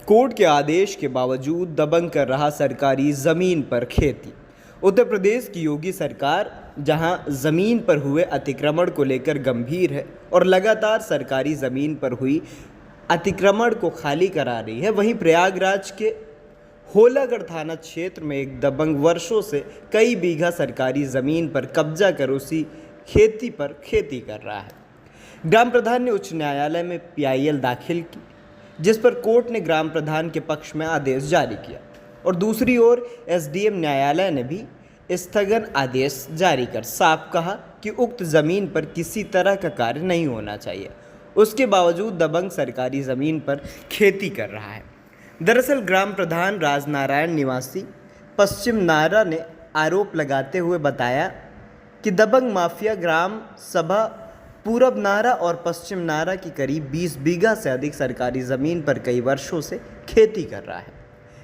Court के आदेश के बावजूद दबंग कर रहा सरकारी ज़मीन पर खेती। उत्तर प्रदेश की योगी सरकार जहां ज़मीन पर हुए अतिक्रमण को लेकर गंभीर है और लगातार सरकारी ज़मीन पर हुई अतिक्रमण को खाली करा रही है, वहीं प्रयागराज के होलागढ़ थाना क्षेत्र में एक दबंग वर्षों से कई बीघा सरकारी ज़मीन पर कब्जा कर उसी खेती पर खेती कर रहा है। ग्राम प्रधान ने उच्च न्यायालय में पीआईएल दाखिल की, जिस पर कोर्ट ने ग्राम प्रधान के पक्ष में आदेश जारी किया और दूसरी ओर एसडीएम न्यायालय ने भी स्थगन आदेश जारी कर साफ कहा कि उक्त ज़मीन पर किसी तरह का कार्य नहीं होना चाहिए। उसके बावजूद दबंग सरकारी ज़मीन पर खेती कर रहा है। दरअसल ग्राम प्रधान राजनारायण निवासी पश्चिम नारा ने आरोप लगाते हुए बताया कि दबंग माफिया ग्राम सभा पूरब नारा और पश्चिम नारा की करीब 20 बीघा से अधिक सरकारी ज़मीन पर कई वर्षों से खेती कर रहा है।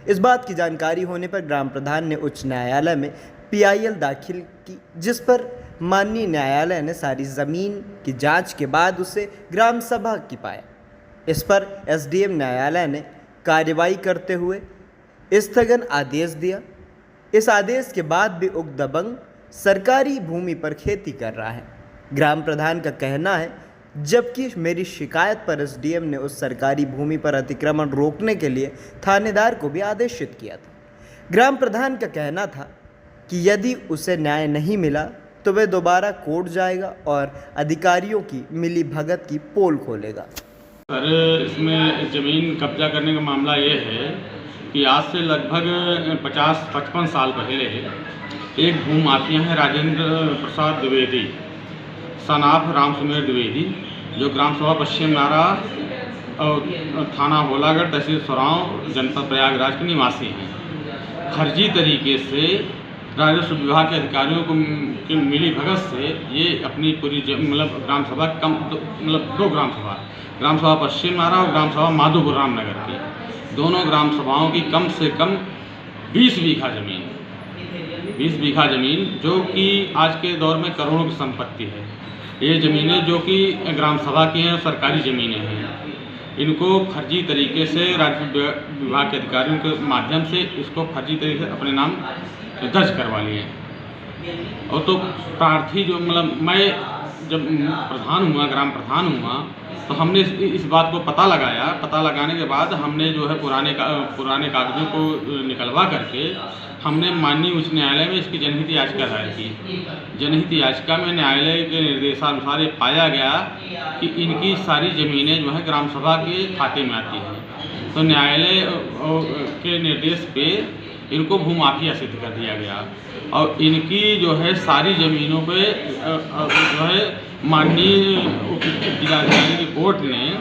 इस बात की जानकारी होने पर ग्राम प्रधान ने उच्च न्यायालय में पीआईएल दाखिल की, जिस पर माननीय न्यायालय ने सारी ज़मीन की जांच के बाद उसे ग्राम सभा की पाया। इस पर एसडीएम न्यायालय ने कार्रवाई करते हुए स्थगन आदेश दिया। इस आदेश के बाद भी उक्त दबंग सरकारी भूमि पर खेती कर रहा है। ग्राम प्रधान का कहना है, जबकि मेरी शिकायत पर एसडीएम ने उस सरकारी भूमि पर अतिक्रमण रोकने के लिए थानेदार को भी आदेशित किया था। ग्राम प्रधान का कहना था कि यदि उसे न्याय नहीं मिला तो वह दोबारा कोर्ट जाएगा और अधिकारियों की मिली भगत की पोल खोलेगा। सर, इसमें ज़मीन कब्जा करने का मामला ये है कि आज से लगभग 50-55 साल पहले एक भूमाफिया है राजेंद्र प्रसाद द्विवेदी सनाफ राम सुमेर द्विवेदी, जो ग्राम सभा पश्चिम नारा और थाना होलागढ़ तहसील सोराव जनपद प्रयागराज के निवासी हैं। फर्जी तरीके से राजस्व विभाग के अधिकारियों को की मिली भगत से ये अपनी पूरी ग्राम सभा दो ग्राम सभा पश्चिम नारा और ग्राम सभा माधोपुर रामनगर की दोनों ग्राम सभाओं की कम से कम 20 बीघा ज़मीन जो कि आज के दौर में करोड़ों की संपत्ति है। ये ज़मीनें जो कि ग्राम सभा की हैं, सरकारी ज़मीनें हैं, इनको फर्जी तरीके से राजस्व विभाग के अधिकारियों के माध्यम से इसको फर्जी तरीके से अपने नाम दर्ज करवा लिए। और तो प्रार्थी जो मैं जब प्रधान हुआ, ग्राम प्रधान हुआ, तो हमने इस बात को पता लगाने के बाद हमने जो है पुराने कागजों को निकलवा करके हमने माननीय उच्च न्यायालय में इसकी जनहित याचिका दायर की। जनहित याचिका में न्यायालय के निर्देशानुसार ये पाया गया कि इनकी सारी ज़मीनें जो है ग्राम सभा के खाते में आती हैं, तो न्यायालय के निर्देश पे इनको भूमाफिया सिद्ध कर दिया गया और इनकी जो है सारी ज़मीनों पे जो है माननीय जिलाधिकारी की कोर्ट ने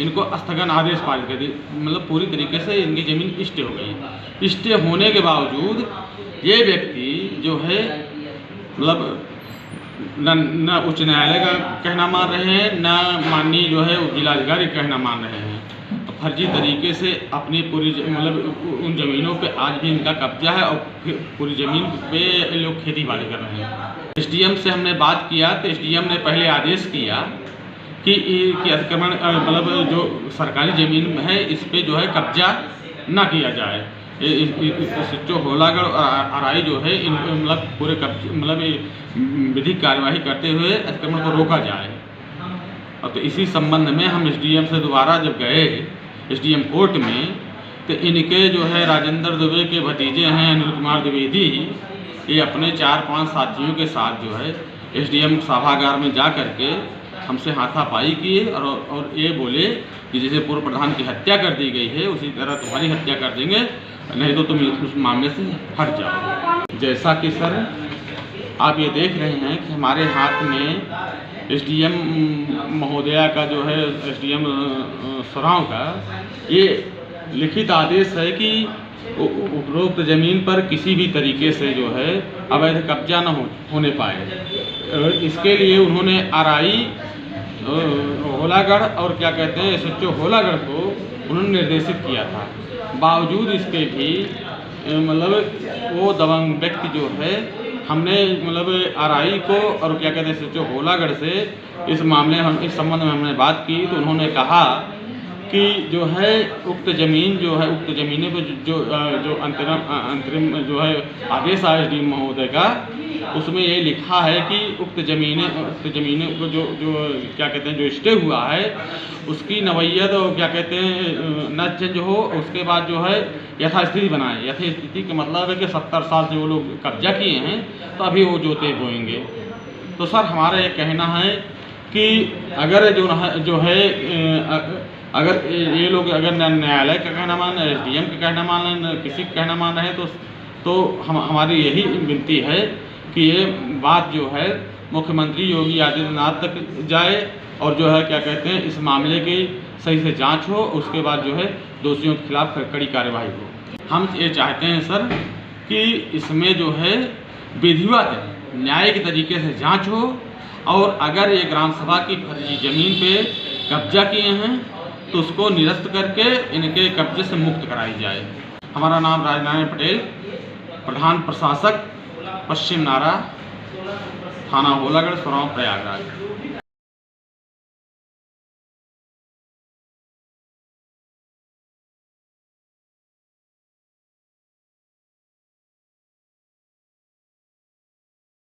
इनको स्थगन आदेश पारित कर दिया। पूरी तरीके से इनकी ज़मीन स्टे हो गई। स्टे होने के बावजूद ये व्यक्ति जो है न उच्च न्यायालय का कहना मान रहे हैं, न माननीय जो है जिलाधिकारी का कहना मान रहे हैं। तो फर्जी तरीके से अपनी पूरी उन ज़मीनों पे आज भी इनका कब्जा है और पूरी ज़मीन पे लोग खेती बाड़ी कर रहे हैं। एसडीएम से हमने बात किया तो एसडीएम ने पहले आदेश किया कि अतिक्रमण जो सरकारी ज़मीन है इस पे जो है कब्जा ना किया जाए। जो होलागढ़ और आरआई जो है इन पूरे विधिक कार्यवाही करते हुए अतिक्रमण को रोका जाए। और तो इसी संबंध में हम एसडीएम से दोबारा जब गए एसडीएम कोर्ट में, तो इनके जो है राजेंद्र दुबे के भतीजे हैं अनिल कुमार द्विवेदी, ये अपने 4-5 साथियों के साथ जो है एसडीएम सभागार में जा करके हमसे हाथापाई किए और ये बोले कि जैसे पूर्व प्रधान की हत्या कर दी गई है उसी तरह तुम्हारी हत्या कर देंगे, नहीं तो तुम उस मामले से हट जाओ। जैसा कि सर आप ये देख रहे हैं कि हमारे हाथ में एसडीएम महोदया का जो है एसडीएम सोराव का ये लिखित आदेश है कि उपरोक्त ज़मीन पर किसी भी तरीके से जो है अवैध कब्जा न होने पाए। इसके लिए उन्होंने आरआई होलागढ़ और क्या कहते हैं एसएचओ होलागढ़ को उन्होंने निर्देशित किया था। बावजूद इसके भी वो दबंग व्यक्ति जो है हमने आरआई को और क्या कहते हैं एसएचओ होलागढ़ से इस मामले में इस संबंध में हमने बात की, तो उन्होंने कहा कि जो है उक्त ज़मीन जो है उक्त ज़मीनों पर जो अंतरिम जो है आदेश आया एसडीएम महोदय का, उसमें ये लिखा है कि उक्त ज़मीनों को जो क्या कहते हैं जो स्टे हुआ है उसकी नवैयत और क्या कहते हैं न चेंज हो, उसके बाद जो है यथास्थिति बनाए। यथास्थिति का मतलब है कि 70 साल से वो लोग कब्जा किए हैं तो अभी वो जोते बोएंगे। तो सर हमारा ये कहना है कि अगर जो है अगर ये लोग अगर न्यायालय का कहना मान, एसडीएम का कहना मान, किसी का कहना मान रहे तो हमारी यही विनती है कि ये बात जो है मुख्यमंत्री योगी आदित्यनाथ तक जाए और जो है क्या कहते हैं इस मामले की सही से जांच हो, उसके बाद जो है दोषियों के खिलाफ कड़ी कार्रवाई हो। हम ये चाहते हैं सर कि इसमें जो है विधिवत न्यायिक तरीके से जांच हो और अगर ये ग्राम सभा की फर्जी ज़मीन पे कब्जा किए हैं तो उसको निरस्त करके इनके कब्जे से मुक्त कराई जाए। हमारा नाम राजनारायण पटेल, प्रधान प्रशासक पश्चिम नारा, थाना होलागढ़, सरांव, प्रयागराज।